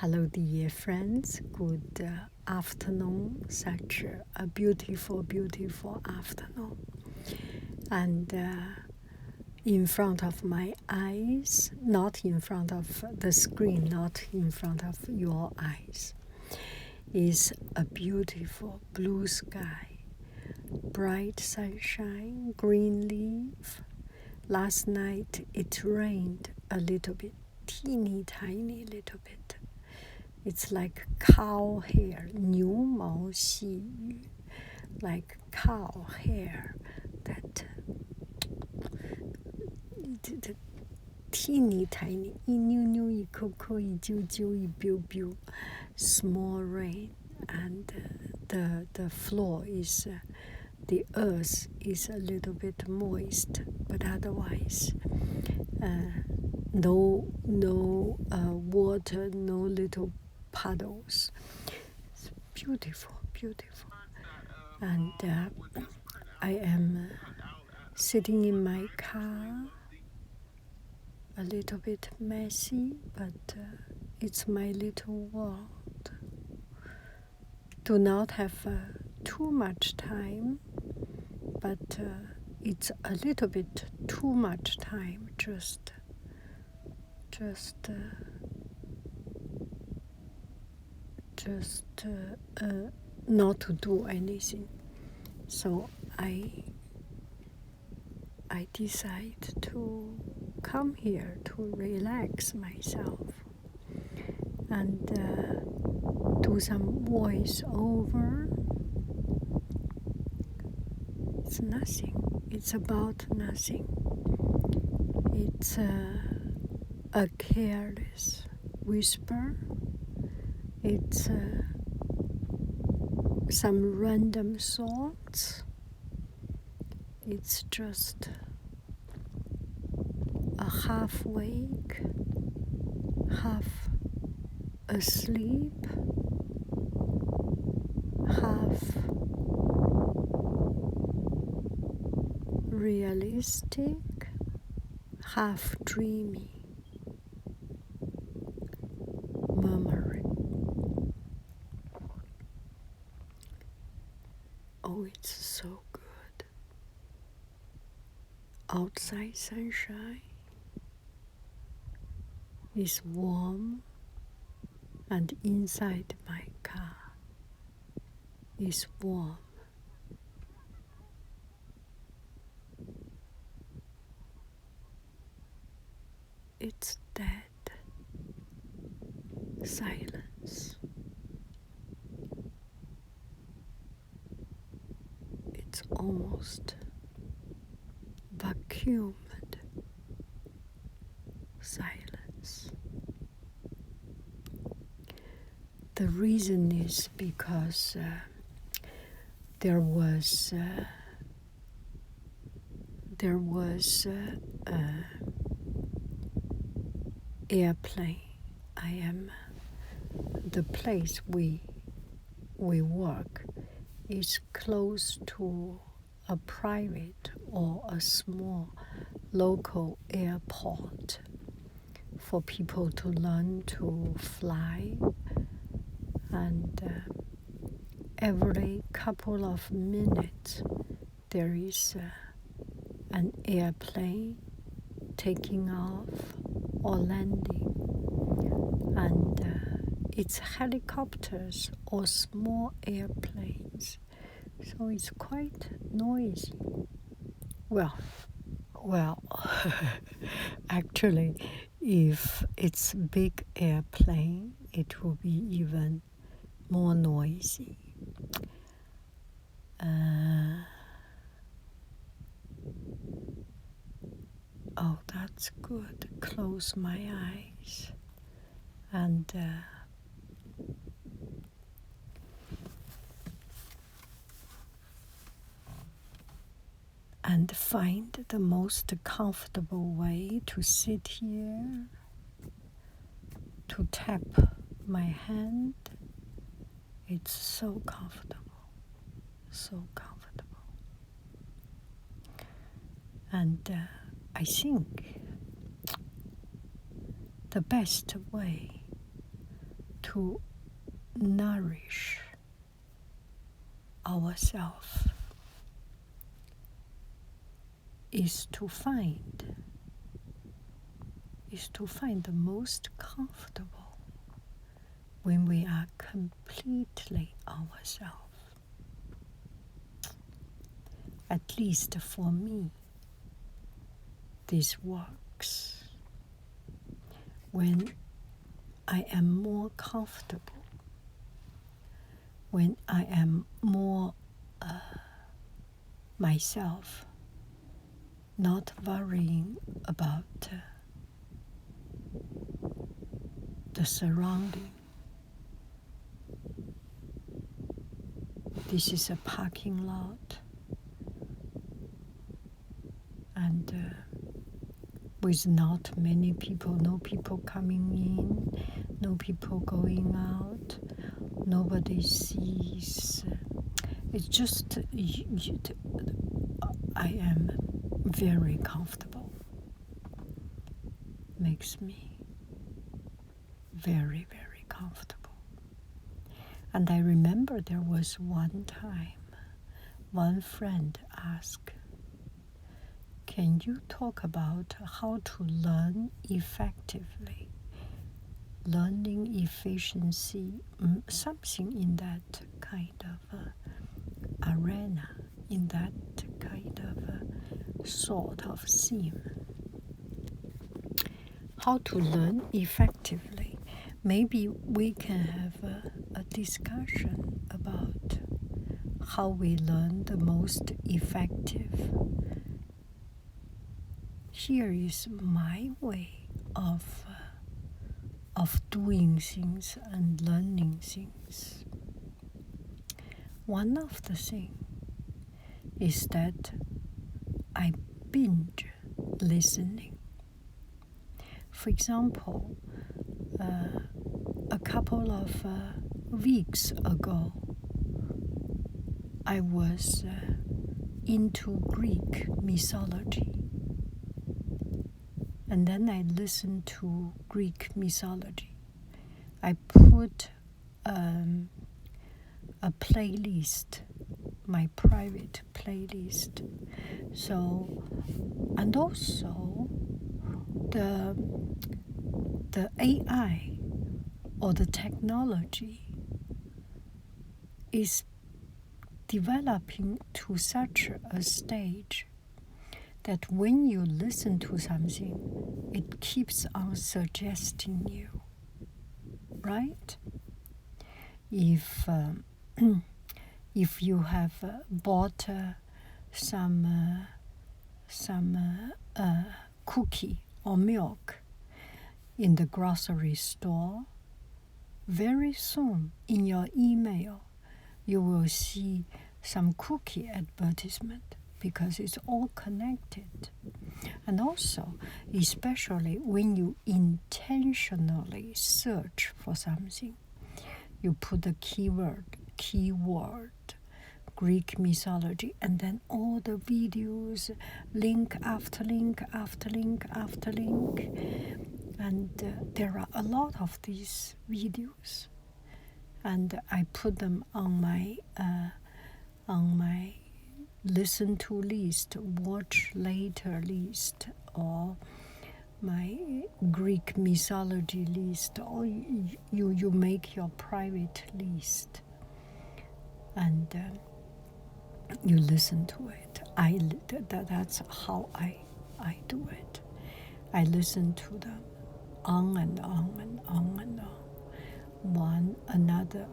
Hello, dear friends. Good afternoon. Such a beautiful, beautiful afternoon. And in front of my eyes, not in front of the screen, not in front of your eyes, is a beautiful blue sky, bright sunshine, green leaf. Last night it rained a little bit, teeny tiny little bit. It's like cow hair, 牛毛细雨, like cow hair, that teeny tiny, 一扭扭一扣扣一揪揪一 biu biu, small rain, and the floor is, the earth is a little bit moist, but otherwise, no water, no little puddles. It's beautiful, beautiful. And I am sitting in my car, a little bit messy, but it's my little world. Do not have too much time, but it's a little bit too much time, just not to do anything. So I decide to come here to relax myself and do some voice over. It's nothing. It's about nothing. It's a careless whisper. It's some random thoughts. It's just a half awake, half asleep, half realistic, half dreamy, murmuring. Oh, it's so good. Outside sunshine is warm, and inside my car is warm. It's dead silence. It's almost vacuumed silence. The reason is because there was airplane. I am the place we work is close to a private or a small local airport for people to learn to fly, and every couple of minutes there is an airplane taking off or landing, and it's helicopters or small airplanes, so it's quite noisy. Well, actually, if it's big airplane, it will be even more noisy. Oh, that's good. Close my eyes and find the most comfortable way to sit here, to tap my hand. It's so comfortable, so comfortable. And I think the best way to nourish ourselves is to find the most comfortable when we are completely ourselves. At least for me, this works. When I am more comfortable, when I am more myself, not worrying about the surrounding. This is a parking lot, and with not many people, no people coming in, no people going out, nobody sees. It's just, I am very comfortable. Makes me very, very comfortable. And I remember there was one time, one friend asked, can you talk about how to learn effectively? Learning efficiency, something in that kind of arena, in that kind of sort of theme. How to learn effectively. Maybe we can have a discussion about how we learn the most effective. Here is my way of doing things and learning things. One of the things is that I binge listening. For example, a couple of weeks ago, I was into Greek mythology. And then I listened to Greek mythology. I put a playlist, my private playlist. So, and also the AI or the technology is developing to such a stage that when you listen to something, it keeps on suggesting you, right? If you have bought some cookie or milk in the grocery store, very soon in your email you will see some cookie advertisement, because it's all connected. And also, especially when you intentionally search for something, you put the keyword, Greek mythology, and then all the videos, link after link after link after link. And there are a lot of these videos. And I put them on my listen to list, watch later list, or my Greek mythology list, or you make your private list, and you listen to it. That's how I do it. I listen to them on and on and on and on. One, another.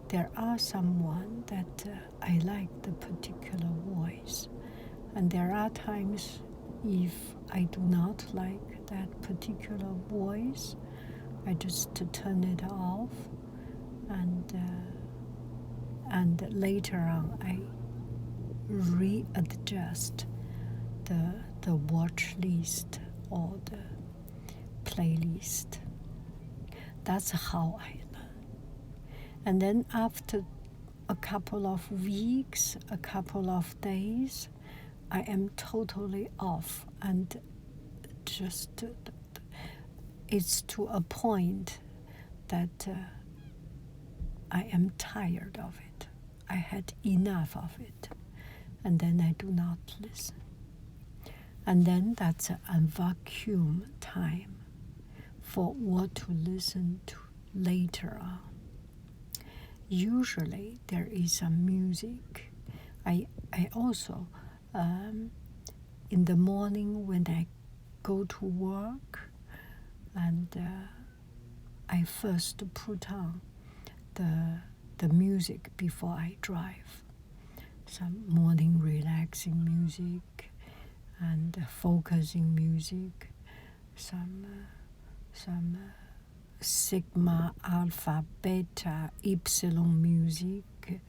There are someone that I like the particular voice. And there are times if I do not like that particular voice, I just turn it off, and later on I readjust the watch list or the playlist. That's how I learn. And then after a couple of weeks, a couple of days, I am totally off, and just it's to a point that I am tired of it. I had enough of it. And then I do not listen. And then that's a vacuum time for what to listen to later on. Usually there is some music. I also, in the morning when I go to work, and I first put on the music before I drive. Some morning relaxing music and focusing music, some sigma, alpha, beta, epsilon music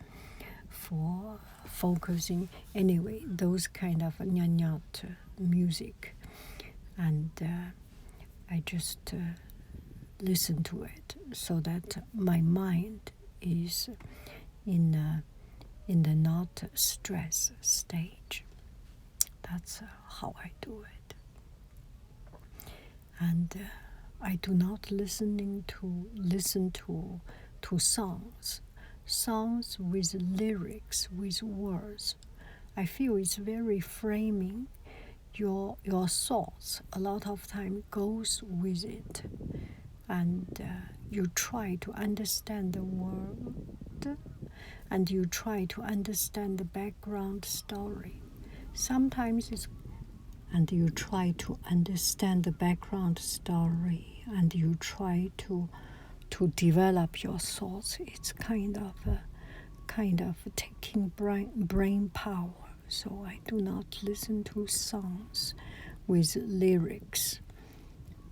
for focusing. Anyway, those kind of nyanyat music. And I just listen to it so that my mind is in the not stress stage. That's how I do it. And I do not listen to songs with lyrics, with words. I feel it's very framing. Your thoughts a lot of time goes with it, and you try to understand the word, and you try to understand the background story. Sometimes it's, and you try to understand the background story, and you try to develop your thoughts. It's kind of taking brain power. So I do not listen to songs with lyrics,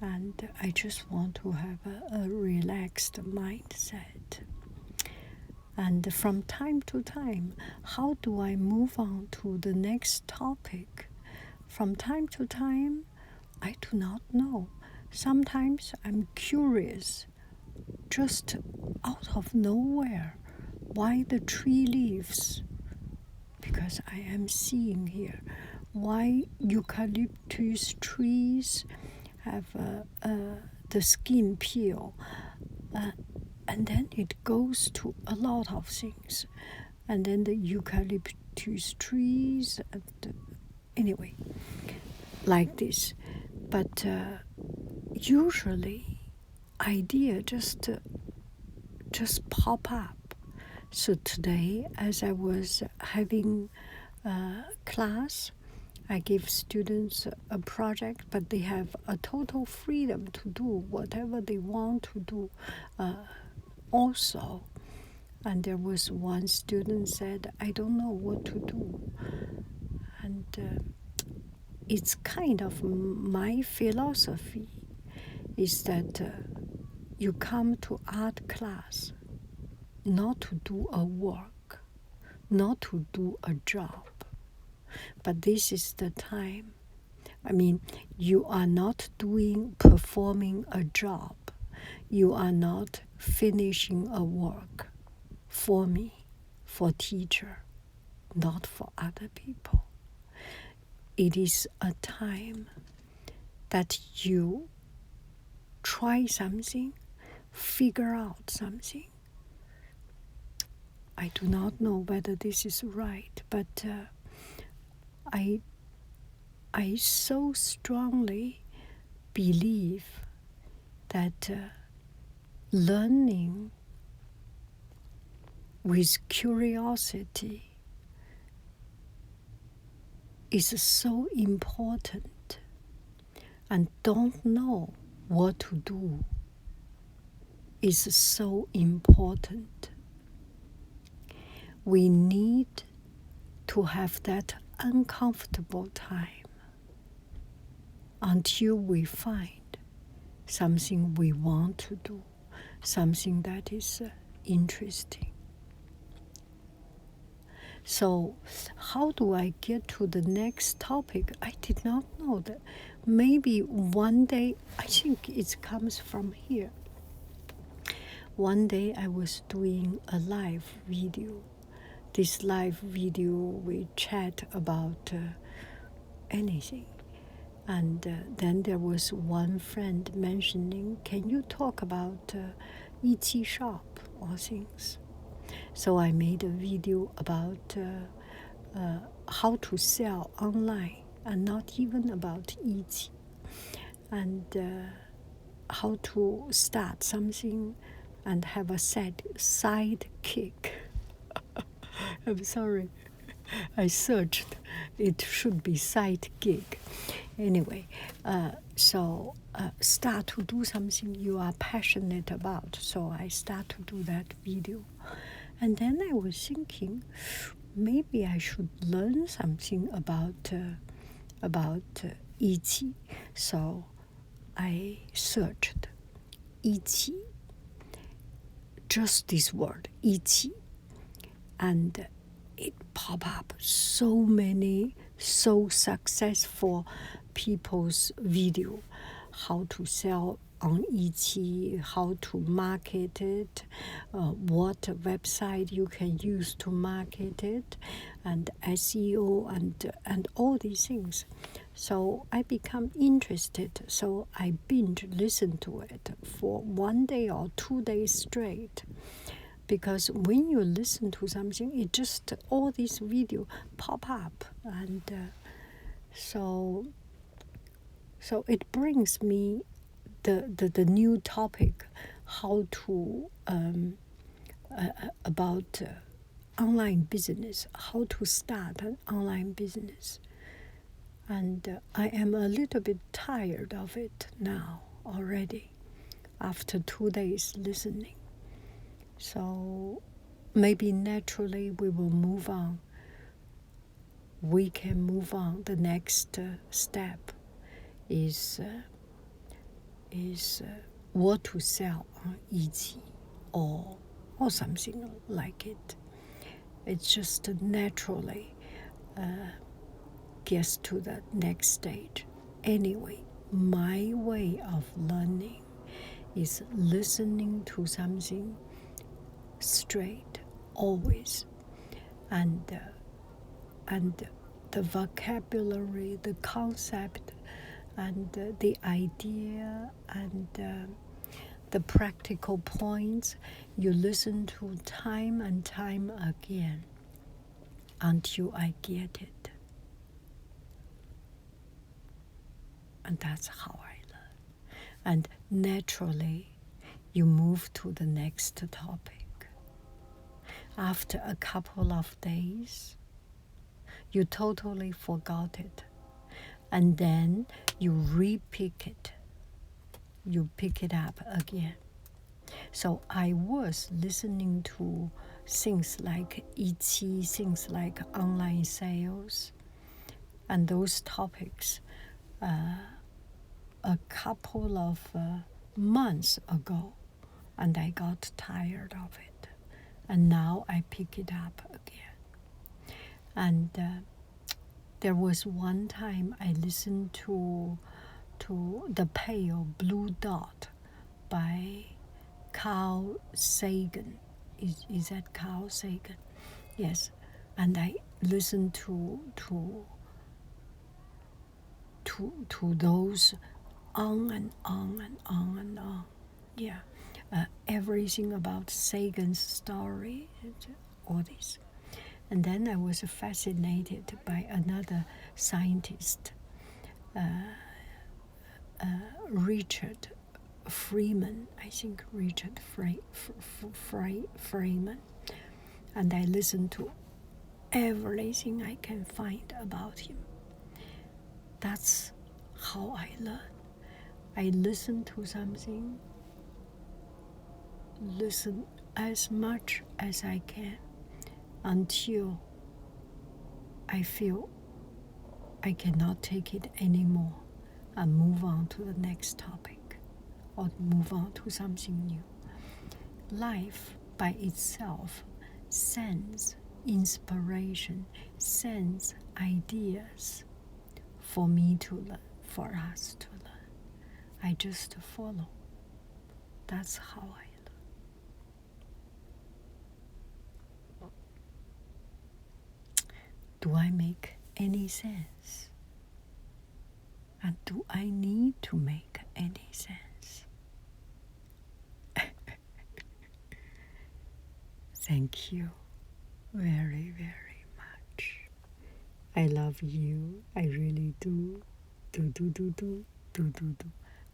and I just want to have a relaxed mindset. And from time to time, how do I move on to the next topic? From time to time, I do not know. Sometimes I'm curious, just out of nowhere, why the tree leaves, because I am seeing here why eucalyptus trees have the skin peel, and then it goes to a lot of things, and then the eucalyptus trees, and anyway, like this. But usually idea just pop up. So today, as I was having class, I give students a project, but they have a total freedom to do whatever they want to do also. And there was one student said, I don't know what to do. And it's kind of my philosophy is that you come to art class not to do a work, not to do a job, but this is the time. I mean, you are not performing a job. You are not finishing a work for me, for teacher, not for other people. It is a time that you try something, figure out something. I do not know whether this is right, but I so strongly believe that learning with curiosity is so important, and don't know what to do is so important. We need to have that uncomfortable time until we find something we want to do, something that is interesting. So how do I get to the next topic? I did not know that. Maybe one day, I think it comes from here. One day I was doing a live video. This live video, we chat about anything. And then there was one friend mentioning, can you talk about Etsy shop or things. So I made a video about how to sell online, and not even about Etsy, and how to start something and have a side kick. I'm sorry, I searched. It should be side gig. Anyway, so start to do something you are passionate about. So I start to do that video. And then I was thinking, maybe I should learn something about Etsy. So I searched Etsy, just this word, Etsy, and it pop up so many so successful people's video, how to sell on Etsy, how to market it, what website you can use to market it, and SEO, and all these things. So I become interested. So I binge listen to it for 1 day or 2 days straight. Because when you listen to something, it just all these video pop up, and so it brings me the new topic, how to about online business, how to start an online business, and I am a little bit tired of it now already, after 2 days listening. So maybe naturally we will move on. We can move on. The next step is what to sell on Etsy or something like it. It just naturally gets to the next stage. Anyway, my way of learning is listening to something straight, always, and the vocabulary, the concept, and the idea, and the practical points you listen to time and time again until I get it. And that's how I learn. And naturally, you move to the next topic. After a couple of days, you totally forgot it. And then you re-pick it. You pick it up again. So I was listening to things like Etsy, things like online sales, and those topics a couple of months ago, and I got tired of it. And now I pick it up again. And there was one time I listened to The Pale Blue Dot by Carl Sagan. Is that Carl Sagan? Yes. And I listened to those on and on and on and on. Yeah. Everything about Sagan's story, all this. And then I was fascinated by another scientist, Richard Freeman, I think Richard Freeman. And I listened to everything I can find about him. That's how I learn. I listen to something, listen as much as I can until I feel I cannot take it anymore, and move on to the next topic or move on to something new. Life by itself sends inspiration, sends ideas for me to learn, for us to learn. I just follow. That's how I learn. Do I make any sense? And do I need to make any sense? Thank you very, very much. I love you. I really do. Do.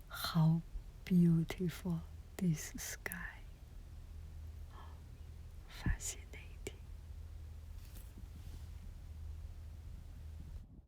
How beautiful this sky.